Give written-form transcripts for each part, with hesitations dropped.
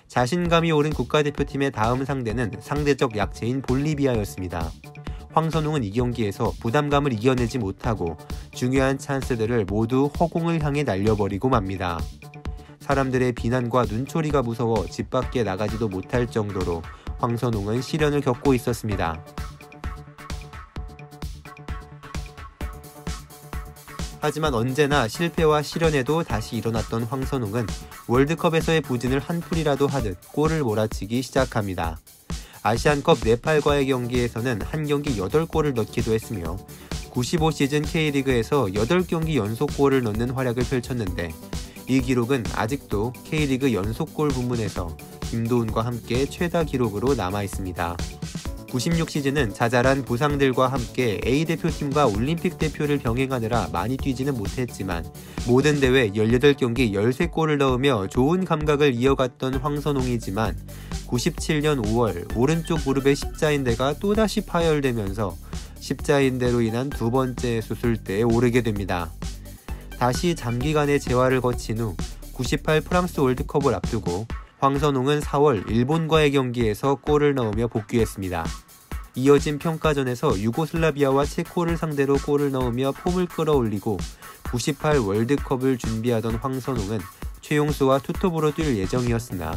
자신감이 오른 국가대표팀의 다음 상대는 상대적 약체인 볼리비아였습니다. 황선홍은 이 경기에서 부담감을 이겨내지 못하고 중요한 찬스들을 모두 허공을 향해 날려버리고 맙니다. 사람들의 비난과 눈초리가 무서워 집 밖에 나가지도 못할 정도로 황선홍은 시련을 겪고 있었습니다. 하지만 언제나 실패와 시련에도 다시 일어났던 황선홍은 월드컵에서의 부진을 한풀이라도 하듯 골을 몰아치기 시작합니다. 아시안컵 네팔과의 경기에서는 한 경기 8골을 넣기도 했으며 95시즌 K리그에서 8경기 연속골을 넣는 활약을 펼쳤는데 이 기록은 아직도 K리그 연속골 부문에서 김도훈과 함께 최다 기록으로 남아있습니다. 96시즌은 자잘한 부상들과 함께 A대표팀과 올림픽 대표를 병행하느라 많이 뛰지는 못했지만 모든 대회 18경기 13골을 넣으며 좋은 감각을 이어갔던 황선홍이지만 97년 5월 오른쪽 무릎의 십자인대가 또다시 파열되면서 십자인대로 인한 두 번째 수술대에 오르게 됩니다. 다시 장기간의 재활을 거친 후 98 프랑스 월드컵을 앞두고 황선홍은 4월 일본과의 경기에서 골을 넣으며 복귀했습니다. 이어진 평가전에서 유고슬라비아와 체코를 상대로 골을 넣으며 폼을 끌어올리고 98 월드컵을 준비하던 황선홍은 최용수와 투톱으로 뛸 예정이었으나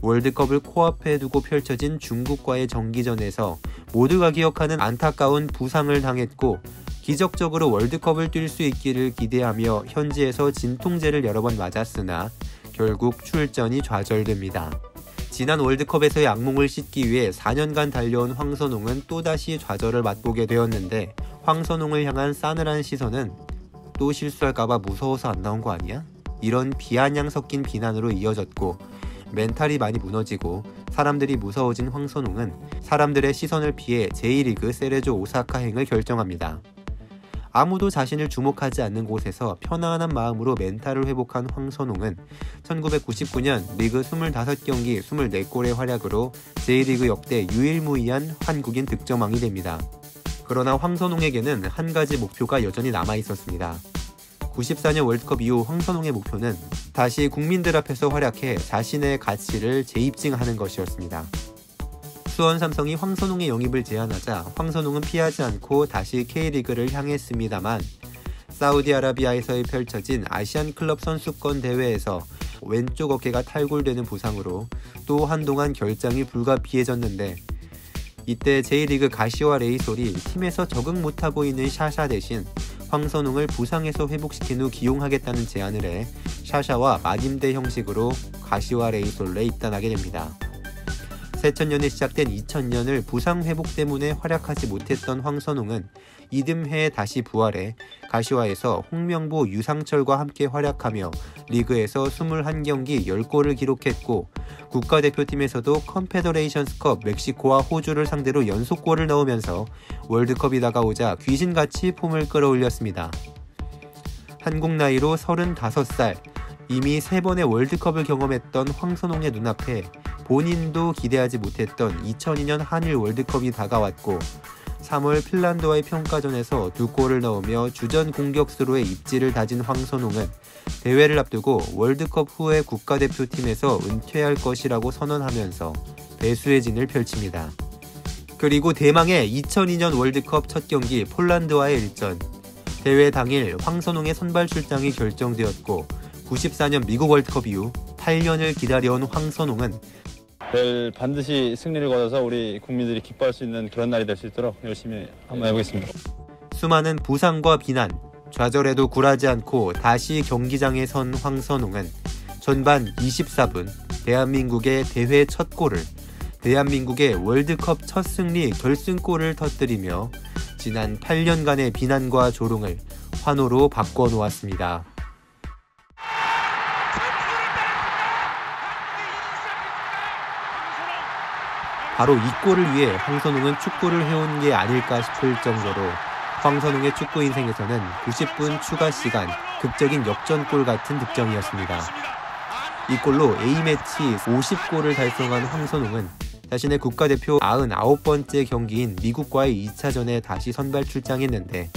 월드컵을 코앞에 두고 펼쳐진 중국과의 정기전에서 모두가 기억하는 안타까운 부상을 당했고 기적적으로 월드컵을 뛸 수 있기를 기대하며 현지에서 진통제를 여러 번 맞았으나 결국 출전이 좌절됩니다. 지난 월드컵에서의 악몽을 씻기 위해 4년간 달려온 황선홍은 또다시 좌절을 맛보게 되었는데 황선홍을 향한 싸늘한 시선은 또 실수할까봐 무서워서 안 나온 거 아니야? 이런 비아냥 섞인 비난으로 이어졌고 멘탈이 많이 무너지고 사람들이 무서워진 황선홍은 사람들의 시선을 피해 제2리그 세레조 오사카행을 결정합니다. 아무도 자신을 주목하지 않는 곳에서 편안한 마음으로 멘탈을 회복한 황선홍은 1999년 리그 25경기 24골의 활약으로 제1리그 역대 유일무이한 한국인 득점왕이 됩니다. 그러나 황선홍에게는 한 가지 목표가 여전히 남아있었습니다. 94년 월드컵 이후 황선홍의 목표는 다시 국민들 앞에서 활약해 자신의 가치를 재입증하는 것이었습니다. 수원 삼성이 황선홍의 영입을 제안하자 황선홍은 피하지 않고 다시 K리그를 향했습니다만 사우디아라비아에서 펼쳐진 아시안 클럽 선수권 대회에서 왼쪽 어깨가 탈골되는 부상으로 또 한동안 결장이 불가피해졌는데 이때 J리그 가시와 레이솔이 팀에서 적응 못하고 있는 샤샤 대신 황선홍을 부상에서 회복시킨 후 기용하겠다는 제안을 해 샤샤와 맞임대 형식으로 가시와 레이솔에 입단하게 됩니다. 새천년에 시작된 2000년을 부상 회복 때문에 활약하지 못했던 황선홍은 이듬해에 다시 부활해 가시와에서 홍명보, 유상철과 함께 활약하며 리그에서 21경기 10골을 기록했고 국가대표팀에서도 컨페더레이션스컵 멕시코와 호주를 상대로 연속골을 넣으면서 월드컵이 다가오자 귀신같이 폼을 끌어올렸습니다. 한국 나이로 35살, 이미 3번의 월드컵을 경험했던 황선홍의 눈앞에 본인도 기대하지 못했던 2002년 한일 월드컵이 다가왔고 3월 핀란드와의 평가전에서 2골을 넣으며 주전 공격수로의 입지를 다진 황선홍은 대회를 앞두고 월드컵 후에 국가대표팀에서 은퇴할 것이라고 선언하면서 배수의 진을 펼칩니다. 그리고 대망의 2002년 월드컵 첫 경기 폴란드와의 일전. 대회 당일 황선홍의 선발 출장이 결정되었고 94년 미국 월드컵 이후 8년을 기다려온 황선홍은 내일 반드시 승리를 거둬서 우리 국민들이 기뻐할 수 있는 그런 날이 될 수 있도록 열심히 한번 해보겠습니다. 수많은 부상과 비난, 좌절에도 굴하지 않고 다시 경기장에 선 황선홍은 전반 24분 대한민국의 대회 첫 골을, 대한민국의 월드컵 첫 승리 결승골을 터뜨리며 지난 8년간의 비난과 조롱을 환호로 바꿔놓았습니다. 바로 이 골을 위해 황선홍은 축구를 해온 게 아닐까 싶을 정도로 황선홍의 축구 인생에서는 90분 추가 시간, 극적인 역전골 같은 득점이었습니다. 이 골로 A매치 50골을 달성한 황선홍은 자신의 국가대표 99번째 경기인 미국과의 2차전에 다시 선발 출장했는데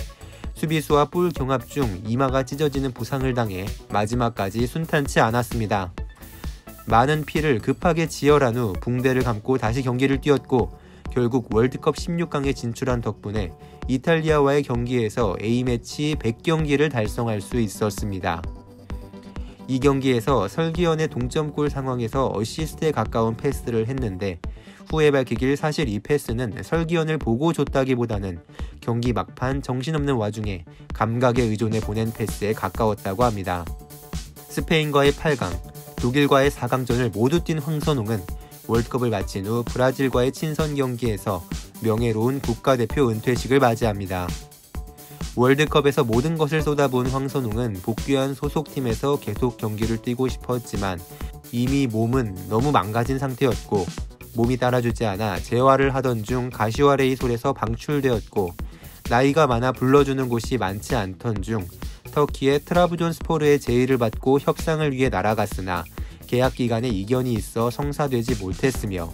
수비수와 볼 경합 중 이마가 찢어지는 부상을 당해 마지막까지 순탄치 않았습니다. 많은 피를 급하게 지혈한 후 붕대를 감고 다시 경기를 뛰었고 결국 월드컵 16강에 진출한 덕분에 이탈리아와의 경기에서 A매치 100경기를 달성할 수 있었습니다. 이 경기에서 설기현의 동점골 상황에서 어시스트에 가까운 패스를 했는데 후에 밝히길 사실 이 패스는 설기현을 보고 줬다기보다는 경기 막판 정신없는 와중에 감각에 의존해 보낸 패스에 가까웠다고 합니다. 스페인과의 8강, 독일과의 4강전을 모두 뛴 황선홍은 월드컵을 마친 후 브라질과의 친선 경기에서 명예로운 국가대표 은퇴식을 맞이합니다. 월드컵에서 모든 것을 쏟아부은 황선홍은 복귀한 소속팀에서 계속 경기를 뛰고 싶었지만 이미 몸은 너무 망가진 상태였고 몸이 따라주지 않아 재활을 하던 중 가시화레이솔에서 방출되었고 나이가 많아 불러주는 곳이 많지 않던 중 터키의 트라브존스포르의 제의를 받고 협상을 위해 날아갔으나 계약 기간에 이견이 있어 성사되지 못했으며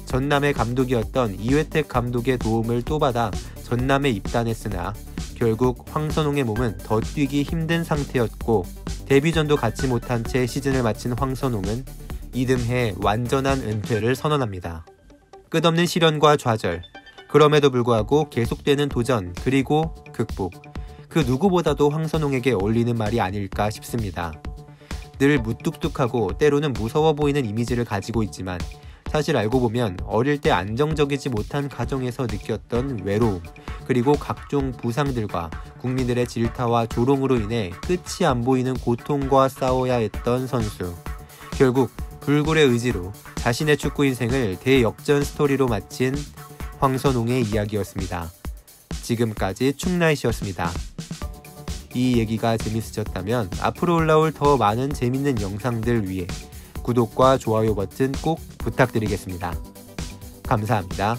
전남의 감독이었던 이회택 감독의 도움을 또 받아 전남에 입단했으나 결국 황선홍의 몸은 더 뛰기 힘든 상태였고 데뷔전도 갖지 못한 채 시즌을 마친 황선홍은 이듬해 완전한 은퇴를 선언합니다. 끝없는 시련과 좌절, 그럼에도 불구하고 계속되는 도전 그리고 극복, 그 누구보다도 황선홍에게 어울리는 말이 아닐까 싶습니다. 늘 무뚝뚝하고 때로는 무서워 보이는 이미지를 가지고 있지만 사실 알고 보면 어릴 때 안정적이지 못한 가정에서 느꼈던 외로움, 그리고 각종 부상들과 국민들의 질타와 조롱으로 인해 끝이 안 보이는 고통과 싸워야 했던 선수. 결국 불굴의 의지로 자신의 축구 인생을 대역전 스토리로 마친 황선홍의 이야기였습니다. 지금까지 충나이시였습니다. 이 얘기가 재밌으셨다면 앞으로 올라올 더 많은 재밌는 영상들 위해 구독과 좋아요 버튼 꼭 부탁드리겠습니다. 감사합니다.